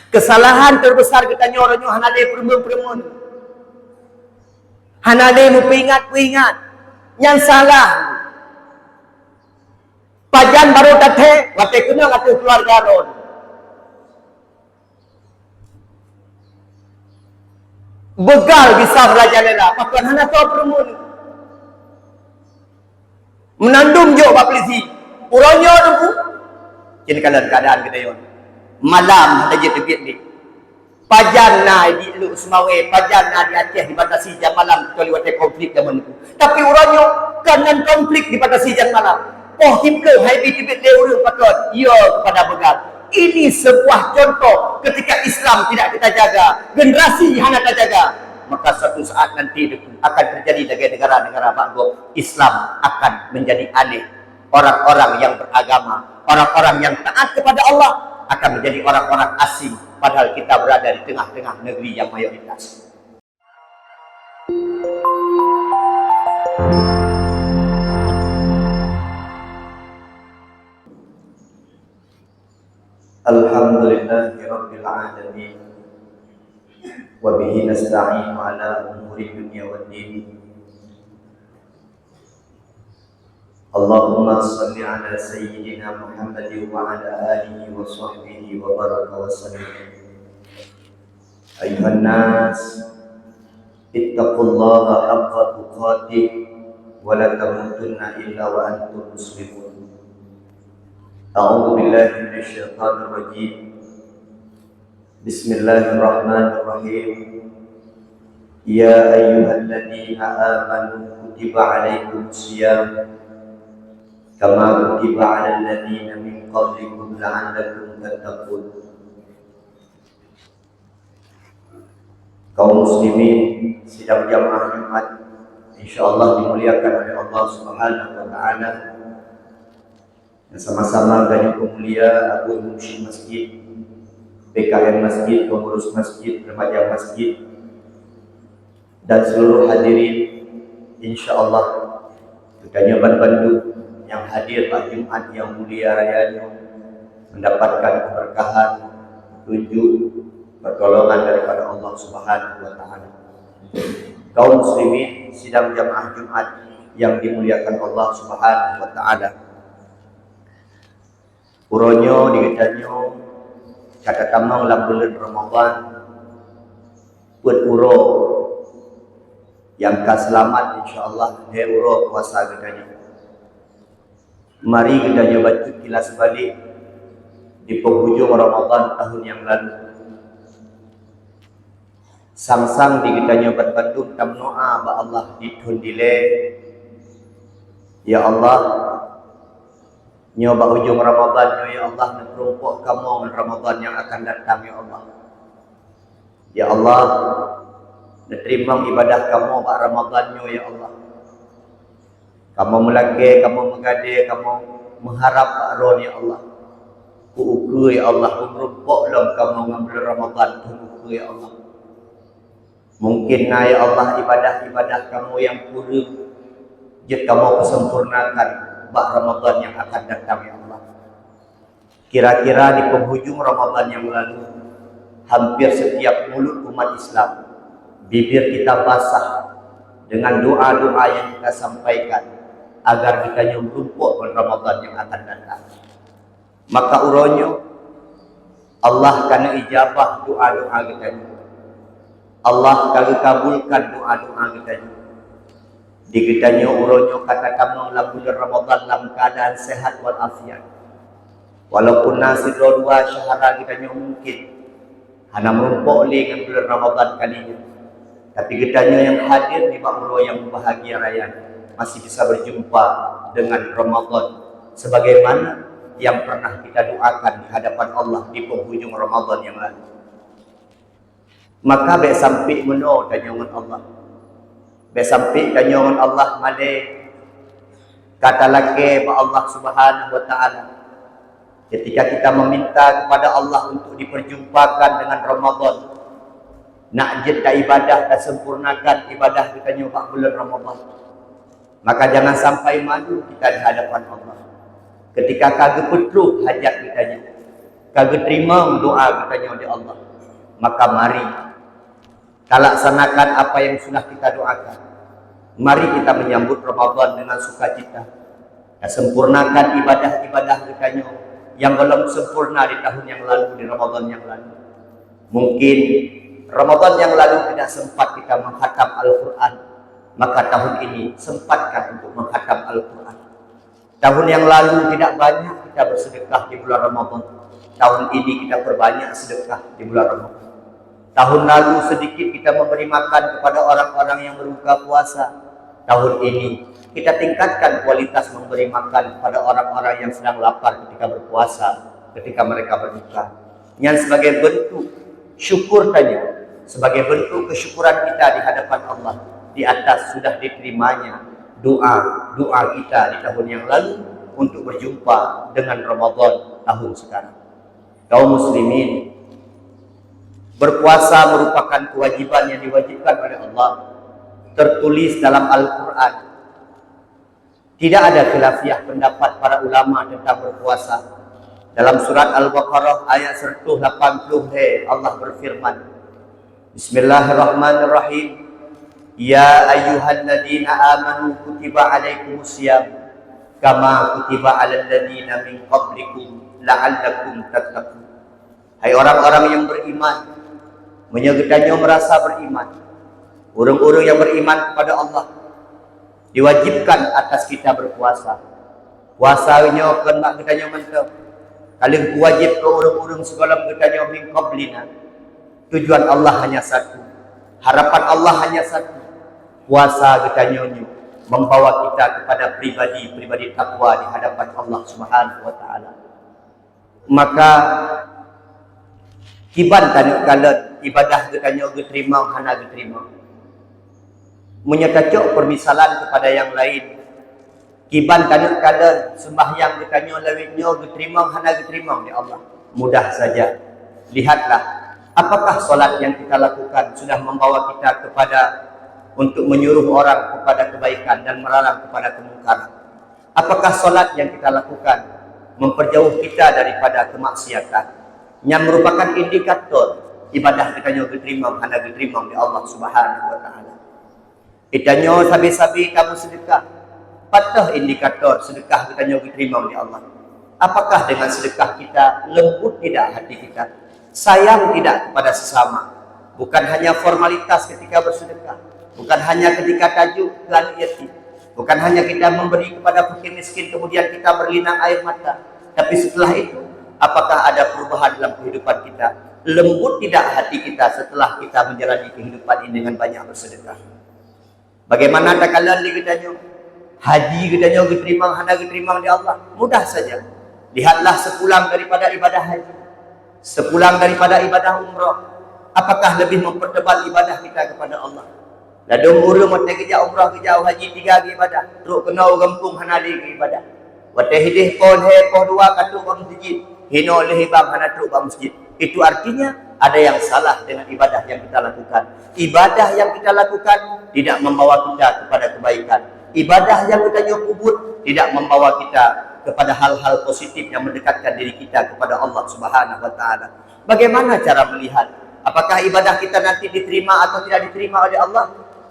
Kesalahan terbesar kita nyoronyo hanade permun-permun. Hanade mu peringat-peringat. Yang salah. Pajan baru tate, wate kena ngatu keluarga ron. Begal bisa belajar lela. Pakuan hana tahu permun. Menandum jo bak polisi. Uronyo tu. Kini kalian keadaan kita yon. Malam ada je terbit ni. Pajan na di lu semawe, pajan na di Aceh dibatasi jam malam kecuali wate konflik zaman tu. Tapi uronyo kanan konflik dibatasi jam malam. Oh timplo hai bi tibit deuru patut. Ya kepada begal. Ini sebuah contoh ketika Islam tidak kita jaga, generasi hanya kita jaga, maka suatu saat nanti akan terjadi di negara-negara makhluk Islam akan menjadi aneh. Orang-orang yang beragama, orang-orang yang taat kepada Allah akan menjadi orang-orang asing, padahal kita berada di tengah-tengah negeri yang mayoritas. Alhamdulillahi Rabbil Alamin wa bihi nasta'inu ala umuri dunya waddin. Allahumma salli ala sayyidina Muhammadin wa ala alihi wa sahbihi wa baraka wa sallim. Ayuhan nas, ittaqullaha haqqa tuqatih wa la tamutunna illa wa antum muslimun. A'udzu billahi minasyaitonir rajim. Bismillahirrahmanirrahim. Ya ayyuhalladzina amanu kutiba 'alaikumusiyam kama kutiba 'alal ladzina min qablikum la'allakum tattaqun. Kaum muslimin sidang jamaah Jumat insyaallah dimuliakan oleh Allah Subhanahu wa taala. Yang sama-sama ganyo pemulia Abu Musyid Masjid, PKM Masjid, pengurus masjid, remaja masjid, dan seluruh hadirin insyaallah ganyo Bandung yang hadir pada Jumat yang mulia rayanya mendapatkan keberkahan, petunjuk, pertolongan daripada Allah Subhanahu wa taala. Kaum muslimin sidang jamaah Jumat yang dimuliakan Allah Subhanahu wa taala. Uronyo digetanyo kata tamang dalam bulan Ramadan buat uro yang kaselamat insyaallah he uro puasa getanyo. Mari getanyo baca kilas balik di penghujung Ramadan tahun yang lalu. Sang-sang di getanyo Bandung tamnoa ba Allah ditundile. Ya Allah, nyoba ujung Ramadan ya Allah, menerumpuk kamu dengan Ramadan yang akan datang ya Allah. Ya Allah, menerima ibadah kamu pada Ramadan ya Allah. Kamu melaki, kamu mengade, kamu mengharap ron ya Allah. Ku ya Allah, menerumpuk dalam kamu ngambil Ramadan ku ya Allah. Mungkin ya Allah ibadah-ibadah kamu yang kurang, jika kamu kesempurnakan bak Ramadan yang akan datang ya Allah. Kira-kira di penghujung Ramadan yang lalu, hampir setiap mulut umat Islam, bibir kita basah dengan doa-doa yang kita sampaikan agar kita menumpuk pada Ramadan yang akan datang. Maka uronyo Allah kena ijabah doa-doa kita. Allah kena kabulkan doa-doa kita. Di kitanya uronyo kata kamu dalam bulan Ramadan dalam keadaan sehat walafiat. Walaupun nasib dua syahara kitanya mungkin hanya merumpuk oleh dengan bulan Ramadan kali ini. Tapi kitanya yang hadir di makmur yang bahagia raya masih bisa berjumpa dengan Ramadan sebagaimana yang pernah kita doakan di hadapan Allah di penghujung Ramadan yang lalu. Maka baik sampai meno tanyangan Allah. Besampi kanyon Allah male kata laki ba Allah Subhanahu wa taala ketika kita meminta kepada Allah untuk diperjumpakan dengan Ramadan, nak jeda ibadah dan sempurnakan ibadah kita nyoba bulan Ramadan, maka jangan sampai malu kita di hadapan Allah ketika kagak perlu hajat kita, kagak terima doa kita di Allah. Maka mari kita laksanakan apa yang sudah kita doakan. Mari kita menyambut Ramadan dengan sukacita. Kita sempurnakan ibadah-ibadah kita yang belum sempurna di tahun yang lalu, di Ramadan yang lalu. Mungkin Ramadan yang lalu tidak sempat kita menghatam Al-Quran, maka tahun ini sempatkan untuk menghatam Al-Quran. Tahun yang lalu tidak banyak kita bersedekah di bulan Ramadan. Tahun ini kita perbanyak sedekah di bulan Ramadan. Tahun lalu sedikit kita memberi makan kepada orang-orang yang berbuka puasa. Tahun ini kita tingkatkan kualitas memberi makan kepada orang-orang yang sedang lapar ketika berpuasa, ketika mereka berbuka. Yang sebagai bentuk syukur tanya, sebagai bentuk kesyukuran kita di hadapan Allah di atas sudah diterimanya doa kita di tahun yang lalu untuk berjumpa dengan Ramadan tahun sekarang. Kaum muslimin, berpuasa merupakan kewajiban yang diwajibkan oleh Allah, tertulis dalam Al-Quran. Tidak ada khilafiyah pendapat para ulama tentang berpuasa. Dalam surat Al-Baqarah ayat 180 Allah berfirman, Bismillahirrahmanirrahim. Ya ayyuhalladzina amanu kutiba alaikumusiyam kama kutiba alal ladzina min qablikum la'allakum tattaqun. Hai orang-orang yang beriman, menyegetanya merasa beriman. Orang-orang yang beriman kepada Allah diwajibkan atas kita berpuasa. Puasanya kena ketanya mantap. Kalau wajib ke orang-orang segala ketanya min qablina. Tujuan Allah hanya satu. Harapan Allah hanya satu. Puasa ketanya membawa kita kepada pribadi takwa di hadapan Allah Subhanahu wa taala. Maka kiban tanuk kalat ibadah ketanya diterima hana diterima. Menyetacok permisalan kepada yang lain. Kiban tanuk kalat sembahyang ketanya lawitnya diterima hana diterima oleh Allah. Mudah saja. Lihatlah apakah solat yang kita lakukan sudah membawa kita kepada untuk menyuruh orang kepada kebaikan dan melarang kepada kemungkaran. Apakah solat yang kita lakukan memperjauh kita daripada kemaksiatan, yang merupakan indikator ibadah kita yang diterima hanya diterima oleh Allah Subhanahu wa taala. Itanya sabi-sabi kamu sedekah, patah indikator sedekah kita yang diterima oleh Allah. Apakah dengan sedekah kita lembut tidak hati kita, sayang tidak kepada sesama? Bukan hanya formalitas ketika bersedekah, bukan hanya ketika tajuk dan yatim, bukan hanya kita memberi kepada fakir miskin kemudian kita berlinang air mata, tapi setelah itu apakah ada perubahan dalam kehidupan kita? Lembut tidak hati kita setelah kita menjalani kehidupan ini dengan banyak bersedekah? Bagaimana tak kalian ditanya haji kitanya diterima hanya diterima oleh Allah? Mudah saja. Lihatlah sepulang daripada ibadah haji, sepulang daripada ibadah umrah, apakah lebih mempertebal ibadah kita kepada Allah? Ladung urung mata kerja umrah kerja haji 3 hari ibadah, teruk kena gempung hana di ibadah. Wate hidih pon he pon 2 katuk bang masjid, hino leh bang hana teruk bang masjid. Itu artinya ada yang salah dengan ibadah yang kita lakukan. Ibadah yang kita lakukan tidak membawa kita kepada kebaikan. Ibadah yang kita nyukubur tidak membawa kita kepada hal-hal positif yang mendekatkan diri kita kepada Allah Subhanahu wa taala. Bagaimana cara melihat apakah ibadah kita nanti diterima atau tidak diterima oleh Allah?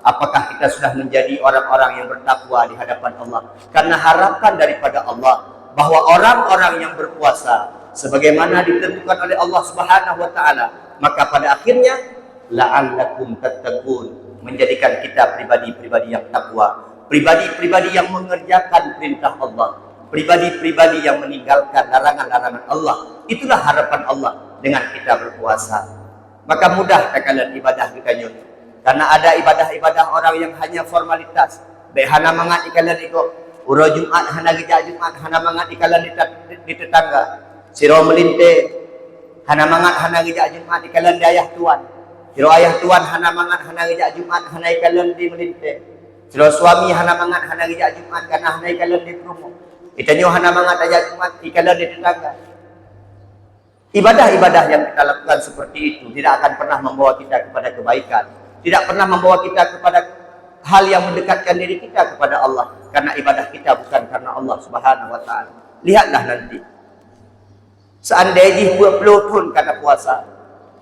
Apakah kita sudah menjadi orang-orang yang bertakwa di hadapan Allah? Karena harapan daripada Allah bahwa orang-orang yang berpuasa sebagaimana ditentukan oleh Allah Subhanahu wa taala, maka pada akhirnya la'allakum tattaqun, menjadikan kita pribadi-pribadi yang takwa, pribadi-pribadi yang mengerjakan perintah Allah, pribadi-pribadi yang meninggalkan larangan-larangan Allah. Itulah harapan Allah dengan kita berpuasa. Maka mudah kalian ibadah kita nyuruh. Karena ada ibadah-ibadah orang yang hanya formalitas. Baik hana mangat ikalan iko, uro Jumat hana geja Jumat hana mangat ikalan di tetangga. Siro melinte hana mangat hana geja Jumat ikalan di ayah tuan. Siro ayah tuan hana mangat hana geja Jumat hana ikalan di melinte. Siro suami hana mangat hana geja Jumat karena hana ikalan di rumah. Itanyo hana mangat aja Jumat ikalan di tetangga. Ibadah-ibadah yang kita lakukan seperti itu tidak akan pernah membawa kita kepada kebaikan, tidak pernah membawa kita kepada hal yang mendekatkan diri kita kepada Allah, karena ibadah kita bukan karena Allah Subhanahu wa taala. Lihatlah nanti Seandainya 20 pun kata puasa.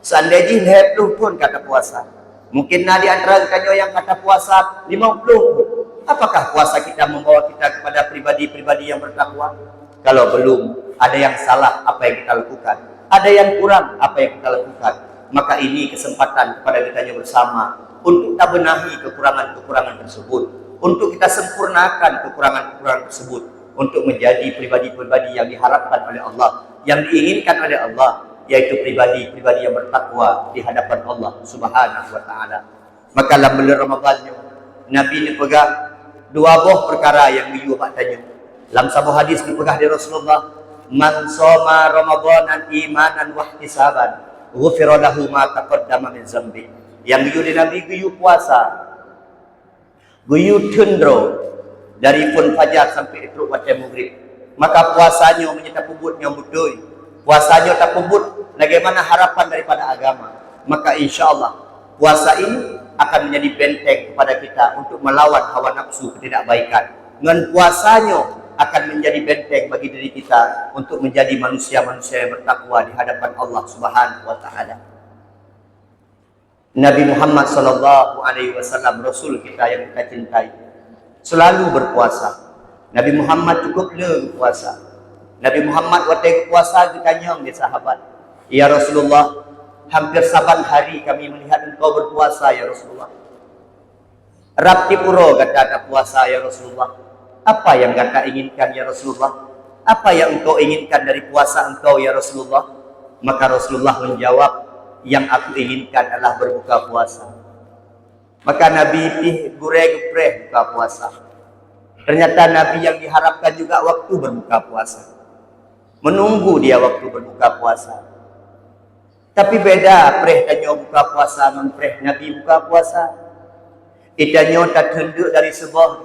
Seandainya 20 pun kata puasa. Mungkin di antara kita yang kata puasa 50 pun. Apakah puasa kita membawa kita kepada pribadi-pribadi yang bertakwa? Kalau belum, ada yang salah apa yang kita lakukan. Ada yang kurang apa yang kita lakukan. Maka ini kesempatan kepada kita bersama untuk kita benahi kekurangan-kekurangan tersebut. Untuk kita sempurnakan kekurangan-kekurangan tersebut. Untuk menjadi pribadi-pribadi yang diharapkan oleh Allah. Yang diinginkan oleh Allah. Yaitu pribadi-pribadi yang bertakwa di hadapan Allah Subhanahu wa ta'ala. Maka dalam bulan Ramadan Nabi ni pegang dua buah perkara yang biyu pak tanya. Dalam sebuah hadis dipegah dari Rasulullah, man shoma Ramadanan imanan wa ihtisaban, ghufira lahu ma taqaddama min zambi. Yang biyu di Nabi biyu puasa. Biyu tundro dari pun fajar sampai teruk waktu maghrib. Maka puasanya menyerta pubutnya budoi. Puasanya tak pubut bagaimana harapan daripada agama. Maka insya-Allah puasa ini akan menjadi benteng kepada kita untuk melawan hawa nafsu ketidakbaikan. Dengan puasanya akan menjadi benteng bagi diri kita untuk menjadi manusia-manusia yang bertakwa di hadapan Allah Subhanahu wa taala. Nabi Muhammad sallallahu alaihi wasallam, Rasul kita yang kita cintai, selalu berpuasa. Nabi Muhammad cukup berpuasa. Nabi Muhammad waktu puasa ditanya oleh sahabat, "Ya Rasulullah, hampir saban hari kami melihat engkau berpuasa ya Rasulullah. Rapti puro kata ada puasa ya Rasulullah. Apa yang kata inginkan ya Rasulullah? Apa yang engkau inginkan dari puasa engkau ya Rasulullah?" Maka Rasulullah menjawab, "Yang aku inginkan adalah berbuka puasa." Maka Nabi gureh-gureh buka puasa. Ternyata Nabi yang diharapkan juga waktu berbuka puasa. Menunggu dia waktu berbuka puasa. Tapi beda preh danyo buka puasa dengan preh Nabi buka puasa. Itanyo tak tenduk dari sebuah.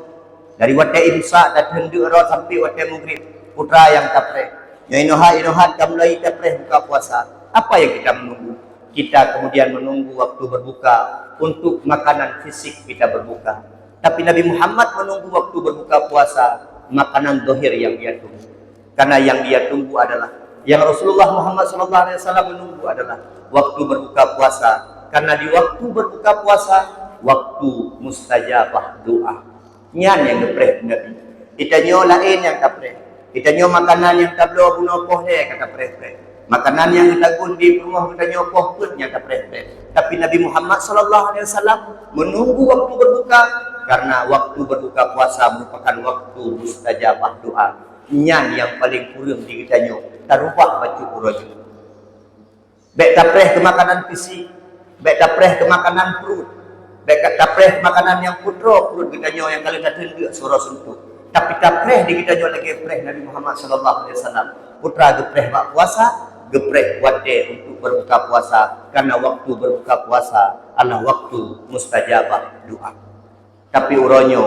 Dari waktu imsak tak tenduk roh sampai waktu maghrib. Putra yang tak preh. Inohat kamulai tak preh buka puasa. Apa yang kita menunggu? Kita kemudian menunggu waktu berbuka untuk makanan fisik kita berbuka. Tapi Nabi Muhammad menunggu waktu berbuka puasa makanan zahir yang dia tunggu. Karena yang dia tunggu adalah, yang Rasulullah Muhammad SAW menunggu adalah waktu berbuka puasa. Karena di waktu berbuka puasa, waktu mustajabah doa. Nyan yang gepreh Nabi. Itanyo lain yang kapreh. Itanyo makanan yang tablo bunopoh dia kata preh-preh. Makanan yang kita gundi rumah kita nyopoh pun yang kapreh-preh. Tapi Nabi Muhammad SAW menunggu waktu berbuka. Karena waktu berbuka puasa merupakan waktu mustajabah doa. Nyan yang paling kurang di kita nyo tarubah baju urut. Baik tapreh ke makanan fisik, baik tapreh ke makanan perut, baik tapreh ke makanan yang putro perut kita nyo yang kalian tenduk suara sentuh. Tapi tapreh di kita nyo lagi preh Nabi Muhammad SAW. Putra gepreh bak puasa, gepreh wate untuk berbuka puasa. Karena waktu berbuka puasa adalah waktu mustajabah doa. Tapi uronyo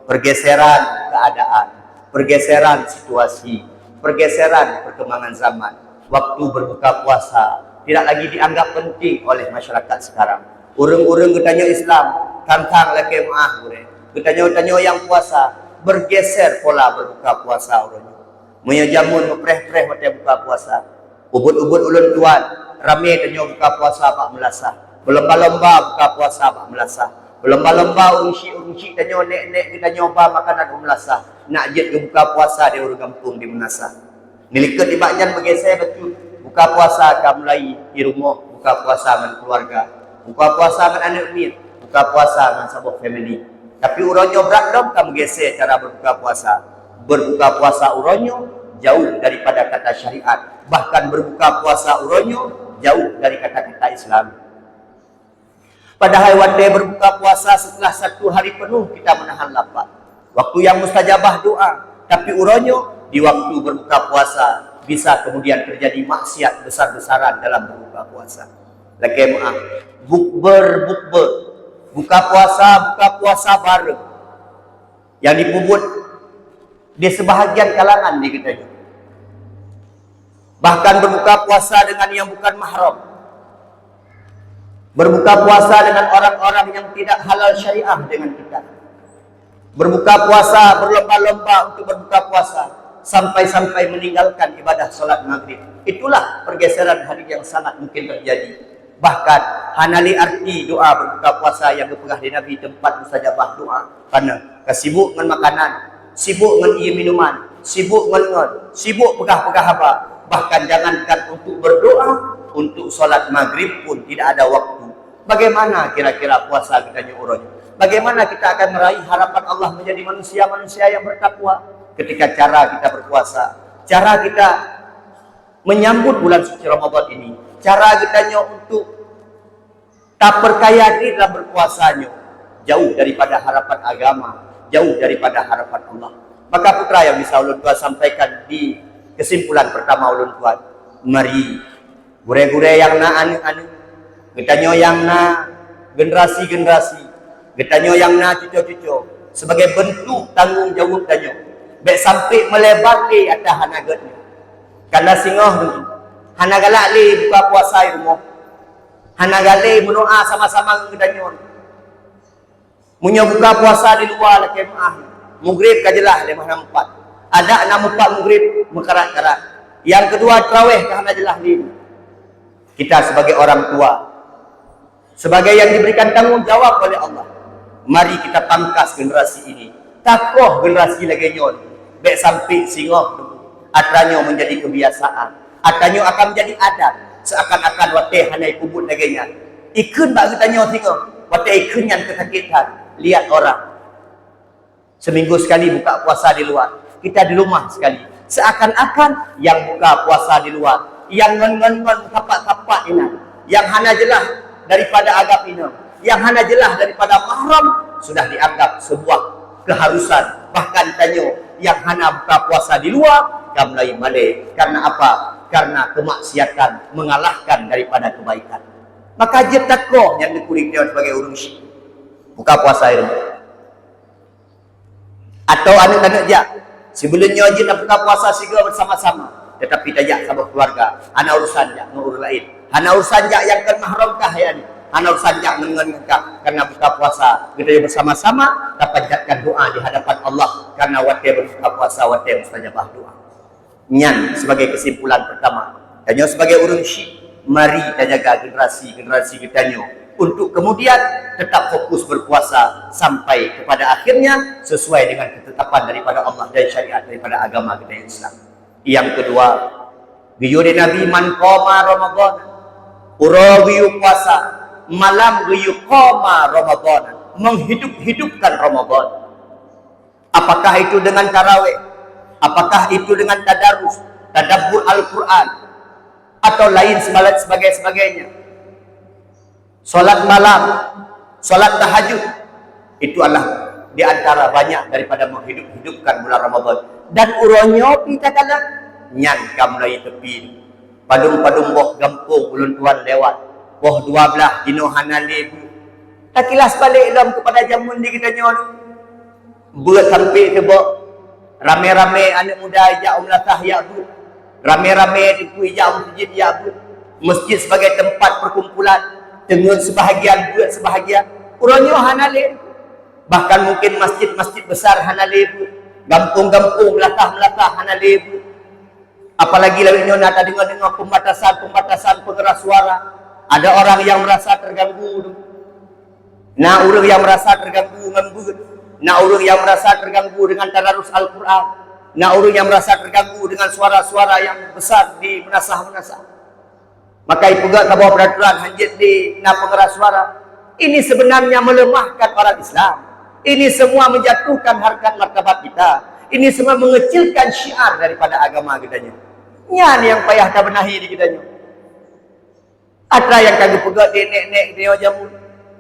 pergeseran keadaan, pergeseran situasi, pergeseran perkembangan zaman. Waktu berbuka puasa tidak lagi dianggap penting oleh masyarakat sekarang. Urung-urung ketanya Islam, kantang laki maah gue. Ketanya yang puasa, bergeser pola berbuka puasa urungnya. Menyajamun mepreh-preh waktu buka puasa. Ubud-ubud ulun tuan, rame tanya buka puasa pak melasah. Berlomba-lomba buka puasa pak melasah. Berlomba-lomba urungsi tanya nek-nek kita nyoba makanan melasah. Nak jet ke buka puasa di urung kampung di Menasah. Nilikat di baknyan bergeser betul. Buka puasa akan mulai di rumah. Buka puasa dengan keluarga. Buka puasa dengan anak mir. Buka puasa dengan sebuah family. Tapi uronyo berat dong kamu bergeser cara berbuka puasa. Berbuka puasa uronyo jauh daripada kata syariat. Bahkan berbuka puasa uronyo jauh dari kata-kata Islam. Padahal waktu berbuka puasa setelah 1 hari penuh kita menahan lapar. Waktu yang mustajabah doa. Tapi uronyo di waktu berbuka puasa bisa kemudian terjadi maksiat besar-besaran dalam berbuka puasa. Lagi maaf. Bukber. Buka puasa bareng. Yang dipubut di sebahagian kalangan di kita. Bahkan berbuka puasa dengan yang bukan mahram. Berbuka puasa dengan orang-orang yang tidak halal syariah dengan kita. Berbuka puasa, berlomba-lomba untuk berbuka puasa. sampai-sampai meninggalkan ibadah solat maghrib. Itulah pergeseran hari yang sangat mungkin terjadi. Bahkan hanali arti doa berbuka puasa yang berpegah di Nabi tempat mustajabah doa, karena kesibuk dengan makanan, sibuk dengan minuman, sibuk dengan sibuk pegah-pegah apa. Bahkan jangankan untuk berdoa, untuk solat maghrib pun tidak ada waktu. Bagaimana kira-kira puasa kita nyuruhnya? Bagaimana kita akan meraih harapan Allah menjadi manusia-manusia yang bertakwa ketika cara kita berpuasa, cara kita menyambut bulan suci Ramadan ini, cara kita untuk tak perkaya diri dalam berpuasanya, jauh daripada harapan agama, jauh daripada harapan Allah. Maka putra yang bisa ulun tuan sampaikan di kesimpulan pertama ulun tuan, mari gure-gure yang na anu-anu, getanyo yang na generasi-generasi, getanyo yang na cucu-cucu, sebagai bentuk tanggung jawab tanyo, baik sampai melebar li atas hanagatnya. Karena singoh hana galak li buka puasa di rumah, hana galak mendoa sama-sama getanyo. Munya buka puasa di luar lah kemah, maghrib kajelah 5-4. Ada 6-4 maghrib mekarat-karat. Yang kedua tarawih hana jelah li. Kita sebagai orang tua, sebagai yang diberikan tanggung jawab oleh Allah, mari kita pangkas generasi ini. Takoh generasi lagi nyon, baik sampai singoh atranyo menjadi kebiasaan, atranyo akan menjadi adat, seakan-akan wateh hanai kubut lagi nya. Ikun bak getanyo singoh, wateh ikun yang kesakitan. Lihat orang seminggu sekali buka puasa di luar, kita di rumah sekali. Seakan-akan yang buka puasa di luar, yang ngon-ngon tapak-tapak ini, yang hana jelah daripada agama ini, yang hana jelah daripada mahram, sudah dianggap sebuah keharusan. Bahkan tanyo yang hana buka puasa di luar, kamlai male. Karena apa? Karena kemaksiatan mengalahkan daripada kebaikan. Maka jetakoh yang dikulik dia sebagai urung syik, buka puasa itu. Atau anak-anak dia sebelumnya wajib buka puasa segera bersama-sama, tetapi tajak sama keluarga, hana urusan jak ngurus lain, hana urusan jak yang kan mahram kah ya ni, hana urusan jak dengan kah. Karena buka puasa kita bersama-sama, dapat panjatkan doa di hadapan Allah, karena wate berbuka puasa wate mustajabah doa. Nyan sebagai kesimpulan pertama, dan sebagai urung syik, mari kita jaga generasi kita untuk kemudian tetap fokus berpuasa sampai kepada akhirnya sesuai dengan ketetapan daripada Allah dan syariat daripada agama kita Islam. Yang kedua, giyude Nabi man qoma Ramadan, ura giyu puasa, malam giyu qoma Ramadan, menghidup-hidupkan Ramadan. Apakah itu dengan tarawih? Apakah itu dengan tadarus, tadabbur Al-Quran, atau lain sebagainya? Solat malam, solat tahajud, itu adalah di antara banyak daripada menghidup-hidupkan bulan Ramadan. Dan uronyo kita kala nyan kamlai tepi, padung-padung boh gampung ulun tuan lewat, boh 12 dino hanale bu. Takilas balik dalam kepada jamun di kita nyon, buat sampai tebok, rame-rame anak muda ijak umlatah ya bu, rame-rame tipu ijak masjid ya bu, masjid sebagai tempat perkumpulan. Dengan sebahagian buat sebahagian uronyo hanale, bahkan mungkin masjid-masjid besar hanale, gampung-gampung melatah hanale. Apalagi lagi nyon ada dengan pembatasan pengeras suara, ada orang yang merasa terganggu, nah orang yang merasa terganggu ngembut, nah orang yang merasa terganggu dengan tadarus Al-Quran, nah orang yang merasa terganggu dengan suara-suara yang besar di menasah-menasah. Maka ibu gak kabawa peraturan hanjit di pengeras suara. Ini sebenarnya melemahkan orang Islam. Ini semua menjatuhkan harkat martabat kita. Ini semua mengecilkan syiar daripada agama kita. Nyan yang payah tak benahi di kita. Ada yang kagak pegat di nek-nek di jamu.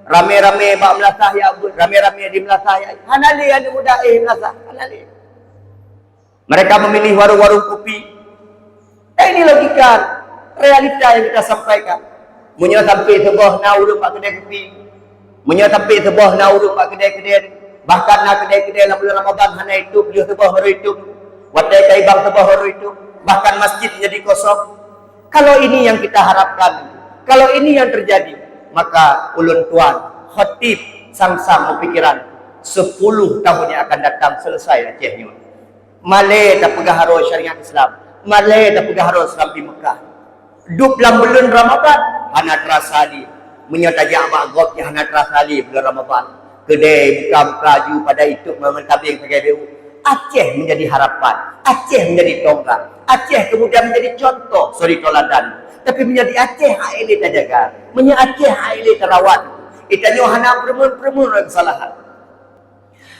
Rame-rame bak melasah ya abud, rame-rame di melasah ya. Hanali ada muda melasah, hanali. Mereka memilih warung-warung kopi. Ini logika realita yang kita sampaikan. Munya sampai sebuah naurung pak kedai kopi, munya sampai sebuah naurung pak kedai-kedai, bahkan nak kedai-kedai dalam bulan Ramadan hanya itu beliau sebuah hari itu, wadai kaibang sebuah hari itu, bahkan masjid jadi kosong. Kalau ini yang kita harapkan, kalau ini yang terjadi, maka ulun tuan khatib sang-sang berpikiran 10 tahun yang akan datang selesai Acehnya. Malay tak pengaruh syariat Islam. Malay tak pengaruh Islam di Mekah. Duk dalam bulan Ramadan, hana terasa di menyotajak bagot yang hana terasa di bulan Ramadan. Kedai buka-buka ju pada itu mementabing pakai BU. Aceh menjadi harapan, Aceh menjadi tonggak, Aceh kemudian menjadi contoh, sorry toladan. Tapi menjadi Aceh haile terjaga, menjadi Aceh haile terawat. Itanya hana permun-permun kesalahan.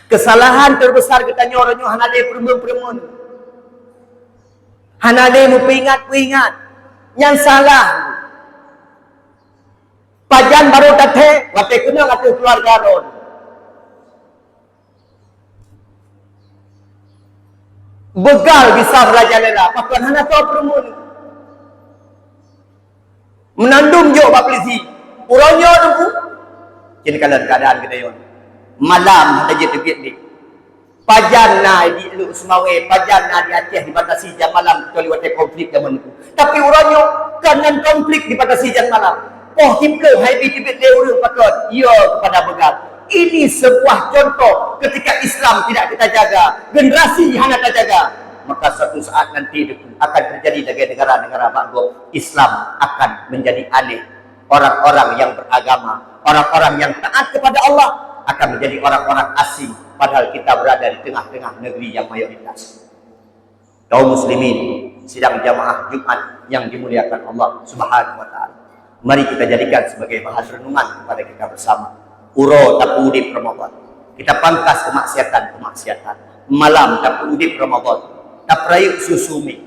Kesalahan terbesar kita nyorong hana de permun-permun. Hana de mu peringat yang salah. Pajan baru tate, wate kena kata keluarga ron. Begal bisa belajar lela, pakuan hana tahu permun. Menandum jo pak polisi. Uronyo nunggu. Jadi kalau keadaan kita yon. Malam ada je tebit ni. Pajan na di lu Semawe, pajan na di Aceh dibatasi jam malam kecuali waktu konflik zaman itu. Tapi uronyo kanan konflik dibatasi jam malam. Oh himle hai bi tebit le urang pakon. Ya kepada begal. Ini sebuah contoh ketika Islam tidak kita jaga, generasi hana kita jaga, maka suatu saat nanti akan terjadi di negara-negara makhluk Islam akan menjadi aneh. Orang-orang yang beragama, orang-orang yang taat kepada Allah akan menjadi orang-orang asing, padahal kita berada di tengah-tengah negeri yang mayoritas. Kaum muslimin sidang jamaah Jumat yang dimuliakan Allah Subhanahu wa taala. Mari kita jadikan sebagai bahan renungan kepada kita bersama. Uro tak udip Ramadan. Kita pangkas kemaksiatan. Malam tak udip Ramadan. Tak perayuk susumik.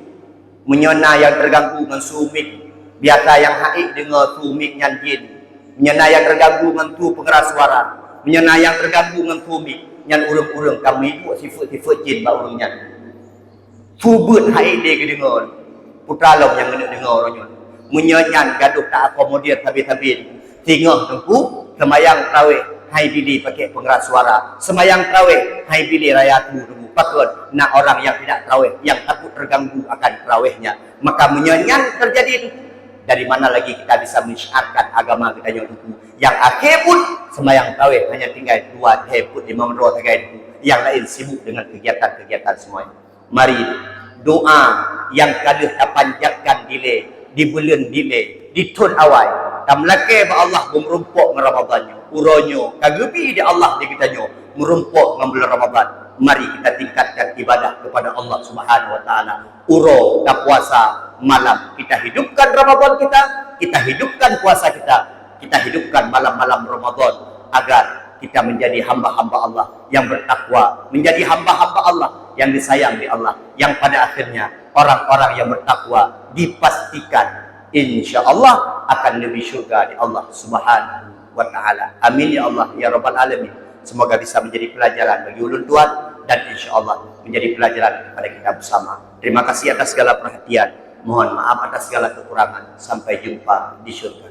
Menyona yang terganggu dengan sumik. Biasa yang haik dengan sumik nyanjin. Menyona yang terganggu dengan tu pengeras suara. Menyona yang terganggu dengan sumik. Nyan urung-urung kami itu sifat-sifat jin bak urung nyan. Fubut haik dia ke dengar. Putra long yang kena dengar orang. Menyanyan gaduh tak akomodir habis-habis. Tinggal tengku, semayang terawih, hai pilih pakai pengeras suara. Semayang terawih, hai pilih raya tu tengku. Pakut, nak orang yang tidak terawih, yang takut terganggu akan terawihnya. Maka menyanyan terjadi tengku. Dari mana lagi kita bisa menyiarkan agama kita yang tengku. Yang akhir pun, semayang terawih hanya tinggal 2 put 5 menit saja tengku. Yang lain sibuk dengan kegiatan-kegiatan semuanya. Mari, doa yang kalah terpanjatkan delay, di bulan delay, di tahun awal. Tamlake ba Allah merumpuk dengan Ramadannya. Uronyo kagebi di Allah di kitanya merumpuk dengan bulan Ramadan. Mari kita tingkatkan ibadah kepada Allah Subhanahu wa taala. Uro dan puasa malam kita hidupkan Ramadan kita hidupkan puasa kita hidupkan malam-malam Ramadan agar kita menjadi hamba-hamba Allah yang bertakwa, menjadi hamba-hamba Allah yang disayang di Allah, yang pada akhirnya orang-orang yang bertakwa dipastikan insya-Allah akan lebih syurga di Allah Subhanahu wa taala. Amin ya Allah ya rabbal alamin. Semoga bisa menjadi pelajaran bagi ulun tuan dan insya-Allah menjadi pelajaran kepada kita bersama. Terima kasih atas segala perhatian. Mohon maaf atas segala kekurangan. Sampai jumpa di syurga.